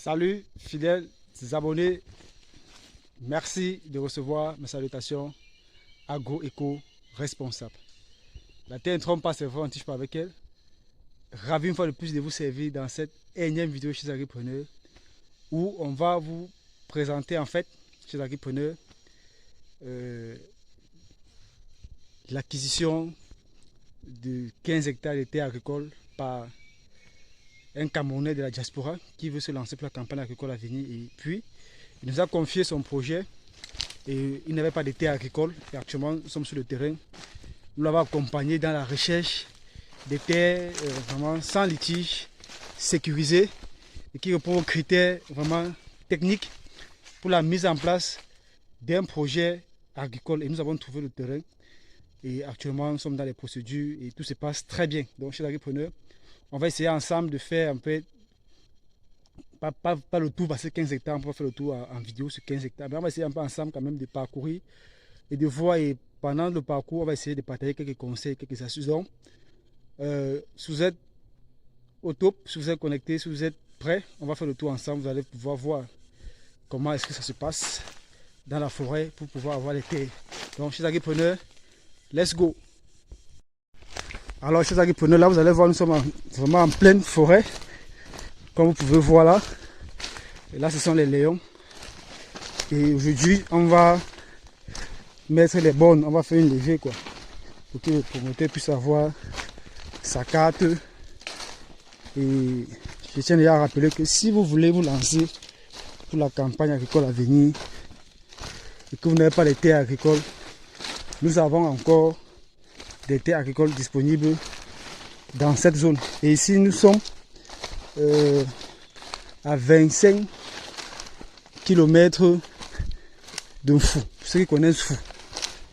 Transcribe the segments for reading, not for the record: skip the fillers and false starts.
Salut fidèles abonnés, merci de recevoir mes salutations agro-éco responsable. La terre ne trompe pas, c'est vrai, on ne tige pas avec elle. Ravi une fois de plus de vous servir dans cette énième vidéo chez Agripreneur où on va vous présenter en fait chez Agripreneur l'acquisition de 15 hectares de terres agricoles par un Camerounais de la diaspora qui veut se lancer pour la campagne agricole à venir. Et puis, il nous a confié son projet et il n'avait pas de terres agricoles. Et actuellement, nous sommes sur le terrain. Nous l'avons accompagné dans la recherche des terres vraiment sans litige, sécurisées et qui répondent aux critères vraiment techniques pour la mise en place d'un projet agricole. Et nous avons trouvé le terrain. Et actuellement, nous sommes dans les procédures et tout se passe très bien. Donc, chez l'Agripreneur, on va essayer ensemble de faire un peu, pas le tour, parce que 15 hectares, on peut faire le tour en vidéo sur 15 hectares. Mais on va essayer un peu ensemble quand même de parcourir et de voir. Et pendant le parcours, on va essayer de partager quelques conseils, quelques astuces. Donc, si vous êtes au top, si vous êtes connecté, si vous êtes prêt, on va faire le tour ensemble. Vous allez pouvoir voir comment est-ce que ça se passe dans la forêt pour pouvoir avoir les terres. Donc, chez Agripreneur, let's go! Alors, chers agripreneurs, là, vous allez voir, nous sommes vraiment en pleine forêt. Comme vous pouvez voir là. Et là, ce sont les lions. Et aujourd'hui, on va mettre les bornes. On va faire une levée, quoi. Pour que le promoteur puisse avoir sa carte. Et je tiens déjà à rappeler que si vous voulez vous lancer pour la campagne agricole à venir et que vous n'avez pas les terres agricoles, nous avons encore des terres agricoles disponibles dans cette zone. Et ici, nous sommes à 25 km de Fou. Pour ceux qui connaissent Fou.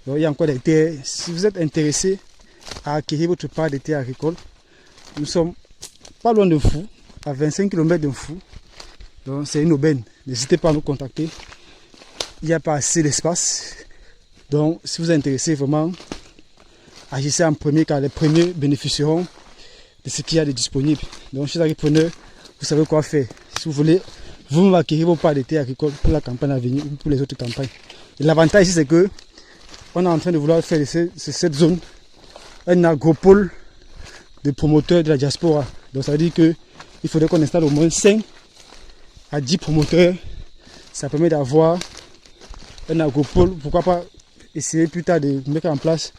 Donc, il y a encore des terres. Si vous êtes intéressé à acquérir votre part de terres agricoles, nous sommes pas loin de Fou, à 25 km de Fou. Donc, c'est une aubaine. N'hésitez pas à nous contacter. Il n'y a pas assez d'espace. Donc, si vous êtes intéressé vraiment, agissez en premier car les premiers bénéficieront de ce qu'il y a de disponible. Donc, chez Agripreneur, vous savez quoi faire. Si vous voulez, vous acquérir vos parts de terres agricoles pour la campagne à venir ou pour les autres campagnes. Et l'avantage ici, c'est que on est en train de vouloir faire de cette zone un agropole de promoteurs de la diaspora. Donc, ça veut dire qu'il faudrait qu'on installe au moins 5 à 10 promoteurs. Ça permet d'avoir un agropole. Pourquoi pas essayer plus tard de mettre en place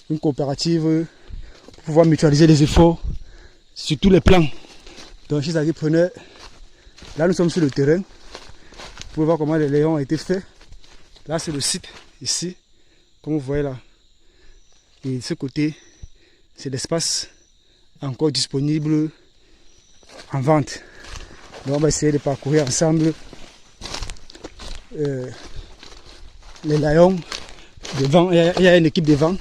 une coopérative pour pouvoir mutualiser les efforts sur tous les plans. Donc chez Agripreneur, là nous sommes sur le terrain. Vous pouvez voir comment les lions ont été faits. Là c'est le site, ici, comme vous voyez là. Et de ce côté, c'est l'espace encore disponible en vente. Donc on va essayer de parcourir ensemble les lions devant. Il y a une équipe devant.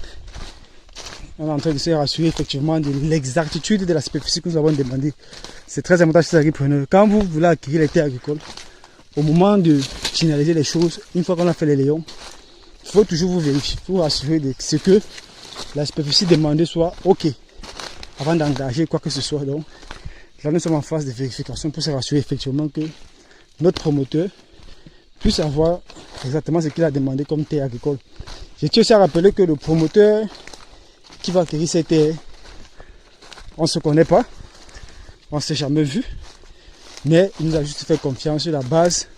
On est en train de se rassurer effectivement de l'exactitude de la superficie que nous avons demandé. C'est très important chez les agripreneurs. Quand vous voulez acquérir les terres agricoles, au moment de finaliser les choses, une fois qu'on a fait les lions, il faut toujours vous vérifier, pour vous rassurer de ce que la superficie demandée soit OK avant d'engager quoi que ce soit. Donc là, nous sommes en phase de vérification pour se rassurer effectivement que notre promoteur puisse avoir exactement ce qu'il a demandé comme terre agricole. Je tiens aussi à rappeler que le promoteur qui va acquérir cette terre, on ne se connaît pas, on ne s'est jamais vu, mais il nous a juste fait confiance sur la base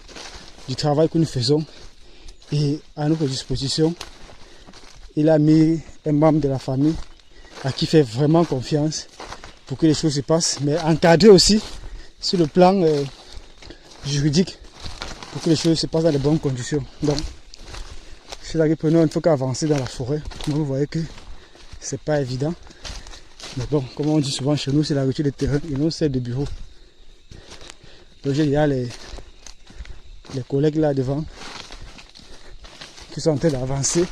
du travail que nous faisons et à notre disposition. Il a mis un membre de la famille à qui fait vraiment confiance pour que les choses se passent, mais encadré aussi sur le plan juridique pour que les choses se passent dans de bonnes conditions. Donc, chez l'Agripreneur, il ne faut qu'avancer dans la forêt. Vous voyez que c'est pas évident. Mais bon, comme on dit souvent chez nous, c'est la rupture de terrain et non celle de bureau. Donc j'ai déjà les collègues là devant qui sont en train d'avancer.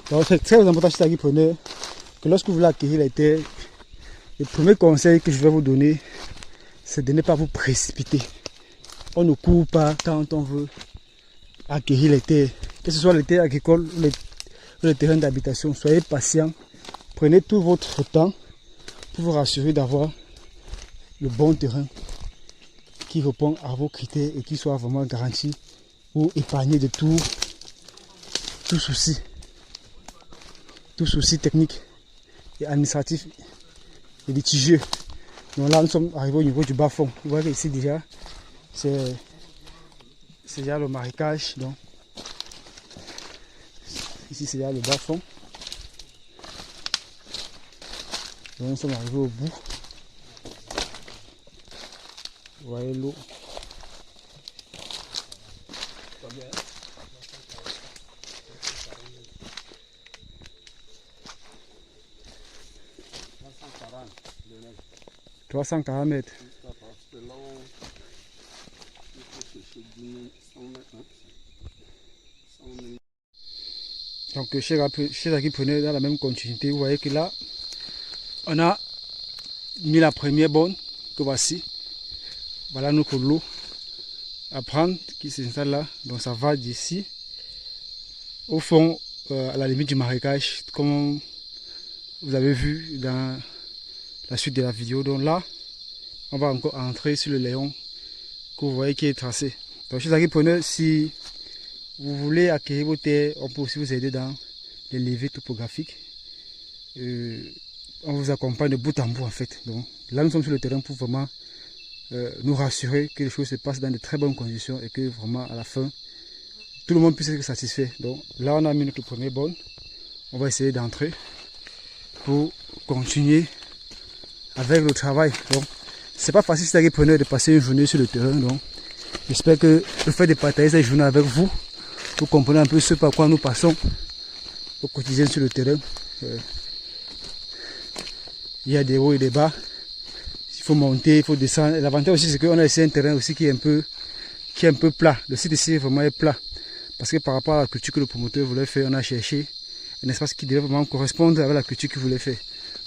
Donc c'est très important chez l'Agripreneur que lorsque vous voulez acquérir les terres, le premier conseil que je vais vous donner, c'est de ne pas vous précipiter. On ne court pas quand on veut acquérir les terres, que ce soit les terres agricoles ou les terrains d'habitation. Soyez patient, prenez tout votre temps pour vous rassurer d'avoir le bon terrain qui répond à vos critères et qui soit vraiment garanti pour épargner de tout souci technique et administratif et litigieux. Donc là, nous sommes arrivés au niveau du bas-fond. Vous voyez ici déjà, c'est déjà le marécage. Donc, ici, c'est déjà le bas-fond. Donc, nous sommes arrivés au bout. Vous voyez l'eau. « 340 mètres. » Donc, chez Agipreneur, dans la même continuité, vous voyez que là, on a mis la première borne que voici. Voilà notre lot à prendre qui s'installe là. Donc, ça va d'ici au fond, à la limite du marécage, comme vous avez vu dans la suite de la vidéo. Donc là, on va encore entrer sur le Léon que vous voyez qui est tracé. Donc, chez Agipreneur, si vous voulez acquérir vos terres, on peut aussi vous aider dans les levées topographiques. On vous accompagne de bout en bout en fait. Donc là, nous sommes sur le terrain pour vraiment nous rassurer que les choses se passent dans de très bonnes conditions et que vraiment à la fin, tout le monde puisse être satisfait. Donc là, on a mis notre première borne. On va essayer d'entrer pour continuer avec le travail. Donc, c'est pas facile, c'est Agipreneur de passer une journée sur le terrain. Donc, j'espère que le fait de partager cette journée avec vous, vous comprenez un peu ce par quoi nous passons au quotidien sur le terrain. Il y a des hauts et des bas. Il faut monter, il faut descendre. L'avantage aussi, c'est qu'on a ici un terrain aussi qui est un peu plat. Le site ici vraiment est plat. Parce que par rapport à la culture que le promoteur voulait faire, on a cherché un espace qui devait vraiment correspondre avec la culture qu'il voulait faire.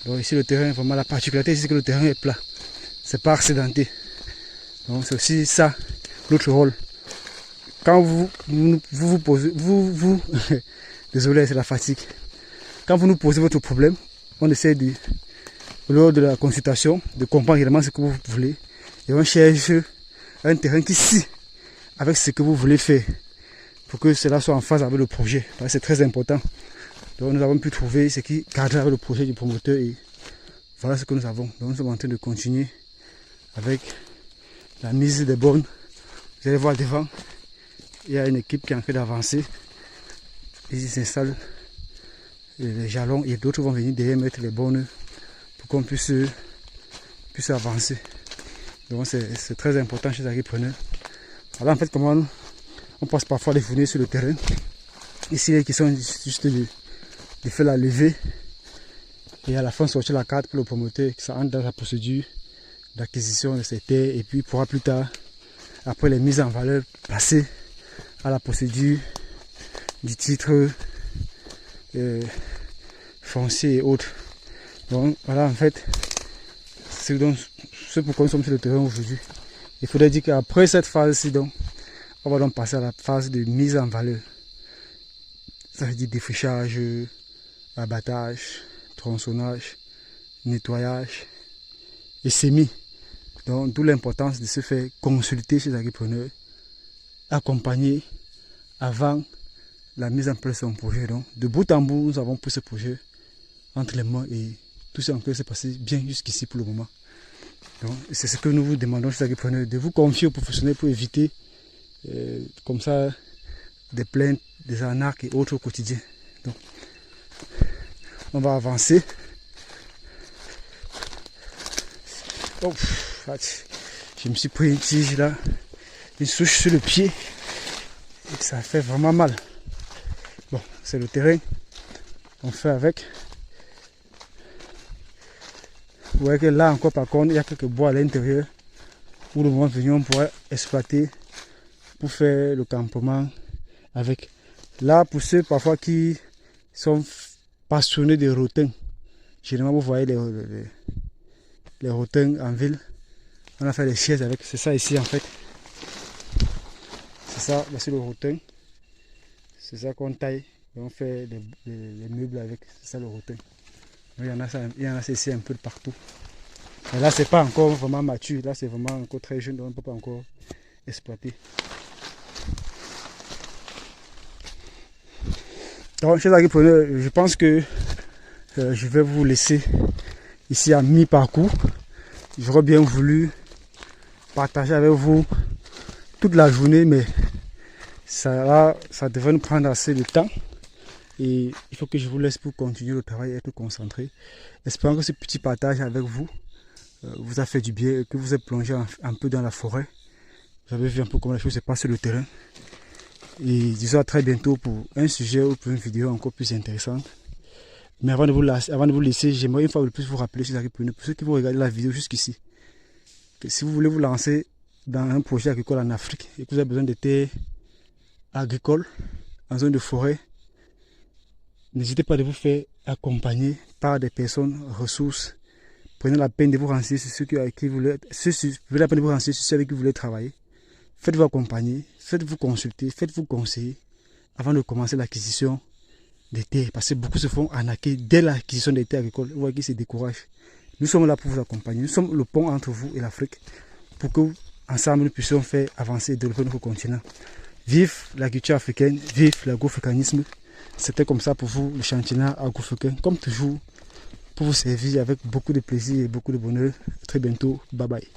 Donc ici, le terrain, vraiment la particularité ici, c'est que le terrain est plat. C'est pas accidenté. Donc c'est aussi ça, notre rôle. Quand vous posez, désolé, c'est la fatigue. Quand vous nous posez votre problème, on essaie lors de la consultation, de comprendre réellement ce que vous voulez. Et on cherche un terrain qui scie avec ce que vous voulez faire. Pour que cela soit en phase avec le projet. C'est très important. Donc nous avons pu trouver ce qui cadre avec le projet du promoteur. Et voilà ce que nous avons. Donc nous sommes en train de continuer avec la mise des bornes. Vous allez voir devant, il y a une équipe qui est en train d'avancer. Ils s'installent les jalons et d'autres vont venir derrière mettre les bornes pour qu'on puisse avancer. Donc c'est très important chez les Agipreneurs. Voilà en fait comment on passe parfois les journées sur le terrain. Ici il est question juste de faire la levée et à la fin sortir la carte pour le promoteur, que ça entre dans la procédure d'acquisition de ces terres et puis il pourra plus tard, après les mises en valeur, passer à la procédure du titre foncier et autres. Donc voilà en fait c'est pourquoi nous sommes sur le terrain aujourd'hui. Il faudrait dire qu'après cette phase-ci, on va donc passer à la phase de mise en valeur. Ça veut dire défrichage, abattage, tronçonnage, nettoyage et semis. Donc d'où l'importance de se faire consulter chez les Agipreneurs, accompagner avant la mise en place de son projet. Donc de bout en bout, nous avons pris ce projet entre les mains et tout ça encore s'est passé bien jusqu'ici pour le moment. Donc c'est ce que nous vous demandons chez les Agipreneurs, de vous confier aux professionnels pour éviter comme ça des plaintes, des arnaques et autres au quotidien. Donc on va avancer. Oh, je me suis pris une tige là, une souche sur le pied et ça fait vraiment mal. Bon, c'est le terrain, on fait avec. Vous voyez que là encore par contre il y a quelques bois à l'intérieur où le moment venu on pourrait exploiter pour faire le campement avec. Là pour ceux parfois qui sont passionnés de rotins, généralement vous voyez les rotins en ville, on a fait des chaises avec, c'est ça ici en fait. C'est ça, c'est le rotin. C'est ça qu'on taille et on fait les meubles avec, c'est ça le rotin. Il y en a ça ici un peu de partout. Et là, c'est pas encore vraiment mature. Là, c'est vraiment encore très jeune, donc on ne peut pas encore exploiter. Donc, chers agripreneurs, je pense que je vais vous laisser ici à mi-parcours. J'aurais bien voulu partager avec vous toute la journée, mais ça devrait nous prendre assez de temps. Et il faut que je vous laisse pour continuer le travail et être concentré. Espérons que ce petit partage avec vous vous a fait du bien et que vous êtes plongé un peu dans la forêt. Vous avez vu un peu comment les choses se passent sur le terrain. Et disons à très bientôt pour un sujet ou pour une vidéo encore plus intéressante. Mais avant de vous laisser, j'aimerais une fois de plus vous rappeler, chers agripreneurs, pour ceux qui vont regarder la vidéo jusqu'ici, que si vous voulez vous lancer dans un projet agricole en Afrique et que vous avez besoin de terres agricoles en zone de forêt, n'hésitez pas à vous faire accompagner par des personnes ressources. Prenez la peine de vous renseigner sur ceux avec qui vous voulez, prenez la peine de vous renseigner sur ceux avec qui vous voulez travailler. Faites-vous accompagner, faites-vous consulter, faites-vous conseiller avant de commencer l'acquisition des terres. Parce que beaucoup se font arnaquer dès l'acquisition des terres agricoles. Vous voyez qu'ils se découragent. Nous sommes là pour vous accompagner. Nous sommes le pont entre vous et l'Afrique pour que ensemble nous puissions faire avancer et développer notre continent. Vive l'agriculture africaine, vive l'agroafricanisme. C'était comme ça pour vous, le Chantina agroafricain, comme toujours, pour vous servir avec beaucoup de plaisir et beaucoup de bonheur. À très bientôt. Bye bye.